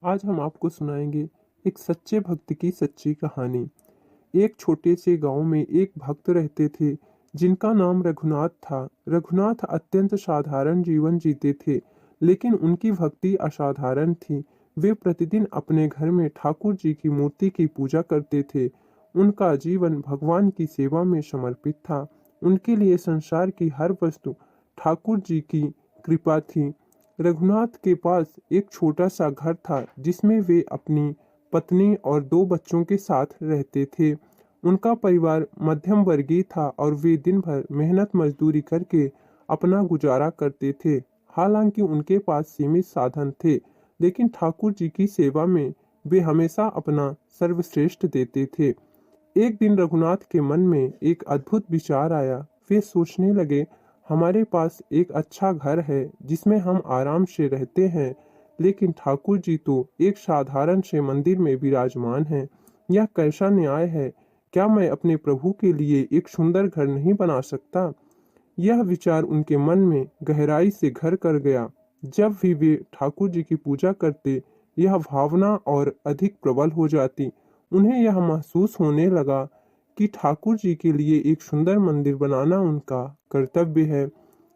आज हम आपको सुनाएंगे एक सच्चे भक्त की सच्ची कहानी। एक छोटे से गांव में एक भक्त रहते थे जिनका नाम रघुनाथ था। रघुनाथ अत्यंत साधारण जीवन जीते थे, लेकिन उनकी भक्ति असाधारण थी। वे प्रतिदिन अपने घर में ठाकुर जी की मूर्ति की पूजा करते थे। उनका जीवन भगवान की सेवा में समर्पित था। उनके लिए संसार की हर वस्तु ठाकुर जी की कृपा थी। रघुनाथ के पास एक छोटा सा घर था जिसमें वे अपनी पत्नी और दो बच्चों के साथ रहते थे। उनका परिवार मध्यम वर्गीय था और वे दिन भर मेहनत मजदूरी करके अपना गुजारा करते थे। हालांकि उनके पास सीमित साधन थे, लेकिन ठाकुर जी की सेवा में वे हमेशा अपना सर्वश्रेष्ठ देते थे। एक दिन रघुनाथ के मन में एक अद्भुत विचार आया। वे सोचने लगे, हमारे पास एक अच्छा घर है जिसमें हम आराम से रहते हैं, लेकिन ठाकुर जी तो एक साधारण से मंदिर में विराजमान हैं। यह कैसा न्याय है? क्या मैं अपने प्रभु के लिए एक सुंदर घर नहीं बना सकता? यह विचार उनके मन में गहराई से घर कर गया। जब भी वे ठाकुर जी की पूजा करते, यह भावना और अधिक प्रबल हो जाती। उन्हें यह महसूस होने लगा कि ठाकुर जी के लिए एक सुंदर मंदिर बनाना उनका कर्तव्य है।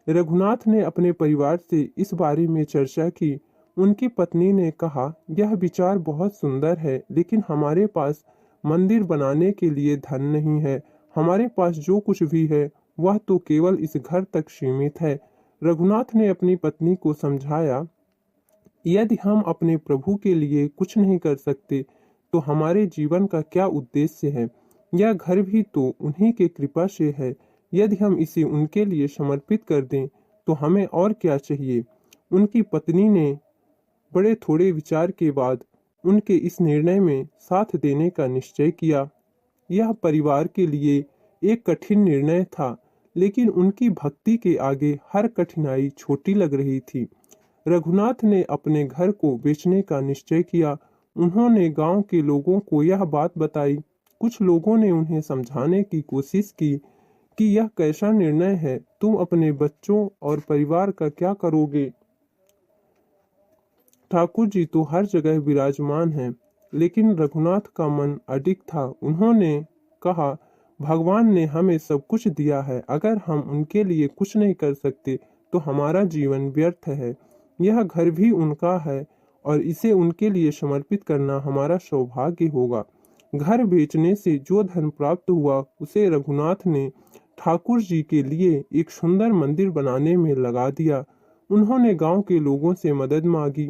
रघुनाथ ने अपने परिवार से इस बारे में चर्चा की। उनकी पत्नी ने कहा, यह विचार बहुत सुंदर है, लेकिन हमारे पास मंदिर बनाने के लिए धन नहीं है। हमारे पास जो कुछ भी है वह तो केवल इस घर तक सीमित है। रघुनाथ ने अपनी पत्नी को समझाया, यदि हम अपने प्रभु के लिए कुछ नहीं कर सकते तो हमारे जीवन का क्या उद्देश्य है? यह घर भी तो उन्हीं के कृपा से है। यदि हम इसे उनके लिए समर्पित कर दें तो हमें और क्या चाहिए? उनकी पत्नी ने बड़े थोड़े विचार के बाद उनके इस निर्णय में साथ देने का निश्चय किया। यह परिवार के लिए एक कठिन निर्णय था, लेकिन उनकी भक्ति के आगे हर कठिनाई छोटी लग रही थी। रघुनाथ ने अपने घर को बेचने का निश्चय किया। उन्होंने गांव के लोगों को यह बात बताई। कुछ लोगों ने उन्हें समझाने की कोशिश की कि यह कैसा निर्णय है, तुम अपने बच्चों और परिवार का क्या करोगे? ठाकुर जी तो हर जगह विराजमान हैं। लेकिन रघुनाथ का मन अडिग था। उन्होंने कहा, भगवान ने हमें सब कुछ दिया है, अगर हम उनके लिए कुछ नहीं कर सकते तो हमारा जीवन व्यर्थ है। यह घर भी उनका है और इसे उनके लिए समर्पित करना हमारा सौभाग्य होगा। घर बेचने से जो धन प्राप्त हुआ उसे रघुनाथ ने ठाकुर जी के लिए एक सुंदर मंदिर बनाने में लगा दिया। उन्होंने गांव के लोगों से मदद मांगी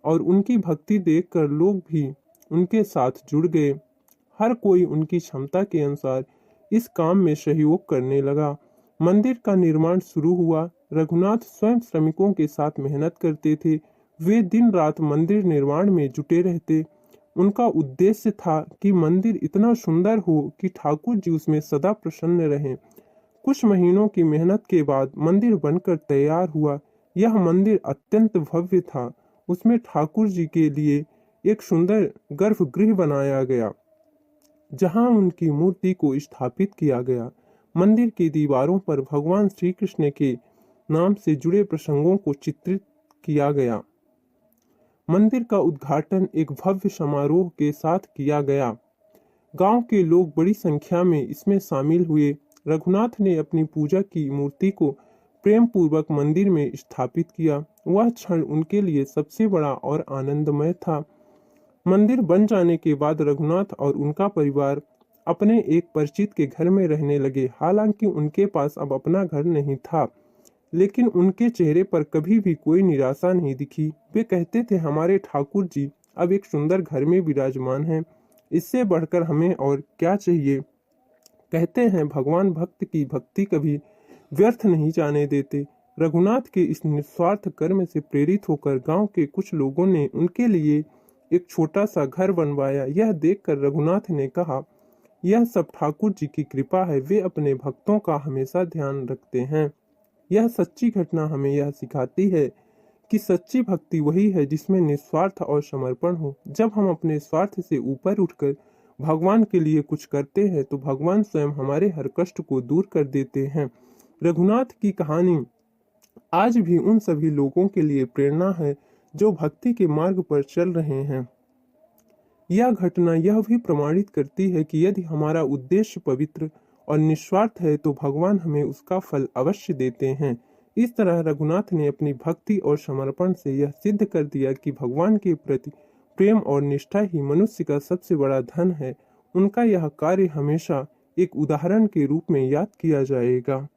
और उनकी भक्ति देखकर लोग भी उनके साथ जुड़ गए। हर कोई उनकी क्षमता के अनुसार इस काम में सहयोग करने लगा। मंदिर का निर्माण शुरू हुआ। रघुनाथ स्वयं श्रमिकों के साथ मेहनत करते थे। वे दिन रात मंदिर निर्माण में जुटे रहते। उनका उद्देश्य था कि मंदिर इतना सुंदर हो कि ठाकुर जी उसमें सदा प्रसन्न रहें। कुछ महीनों की मेहनत के बाद मंदिर बनकर तैयार हुआ। यह मंदिर अत्यंत भव्य था। उसमें ठाकुर जी के लिए एक सुंदर गर्भगृह बनाया गया, जहां उनकी मूर्ति को स्थापित किया गया। मंदिर की दीवारों पर भगवान श्री कृष्ण के नाम से जुड़े प्रसंगों को चित्रित किया गया। मंदिर का उद्घाटन एक भव्य समारोह के साथ किया गया। गांव के लोग बड़ी संख्या में इसमें शामिल हुए। रघुनाथ ने अपनी पूजा की मूर्ति को प्रेम पूर्वक मंदिर में स्थापित किया। वह क्षण उनके लिए सबसे बड़ा और आनंदमय था। मंदिर बन जाने के बाद रघुनाथ और उनका परिवार अपने एक परिचित के घर में रहने लगे। हालांकि उनके पास अब अपना घर नहीं था, लेकिन उनके चेहरे पर कभी भी कोई निराशा नहीं दिखी। वे कहते थे, हमारे ठाकुर जी अब एक सुंदर घर में विराजमान हैं, इससे बढ़कर हमें और क्या चाहिए? कहते हैं, भगवान भक्त की भक्ति कभी व्यर्थ नहीं जाने देते। रघुनाथ के इस निस्वार्थ कर्म से प्रेरित होकर गांव के कुछ लोगों ने उनके लिए एक छोटा सा घर बनवाया। यह देखकर रघुनाथ ने कहा, यह सब ठाकुर जी की कृपा है। वे अपने भक्तों का हमेशा ध्यान रखते हैं। यह सच्ची घटना हमें यह सिखाती है कि सच्ची भक्ति वही है जिसमें निस्वार्थ और समर्पण हो। जब हम अपने स्वार्थ से ऊपर उठकर भगवान के लिए कुछ करते हैं तो भगवान स्वयं हमारे हर कष्ट को दूर कर देते हैं। रघुनाथ की कहानी आज भी उन सभी लोगों के लिए प्रेरणा है जो भक्ति के मार्ग पर चल रहे हैं। यह घटना यह भी प्रमाणित करती है कि यदि हमारा उद्देश्य पवित्र और निस्वार्थ है तो भगवान हमें उसका फल अवश्य देते हैं। इस तरह रघुनाथ ने अपनी भक्ति और समर्पण से यह सिद्ध कर दिया कि भगवान के प्रति प्रेम और निष्ठा ही मनुष्य का सबसे बड़ा धन है। उनका यह कार्य हमेशा एक उदाहरण के रूप में याद किया जाएगा।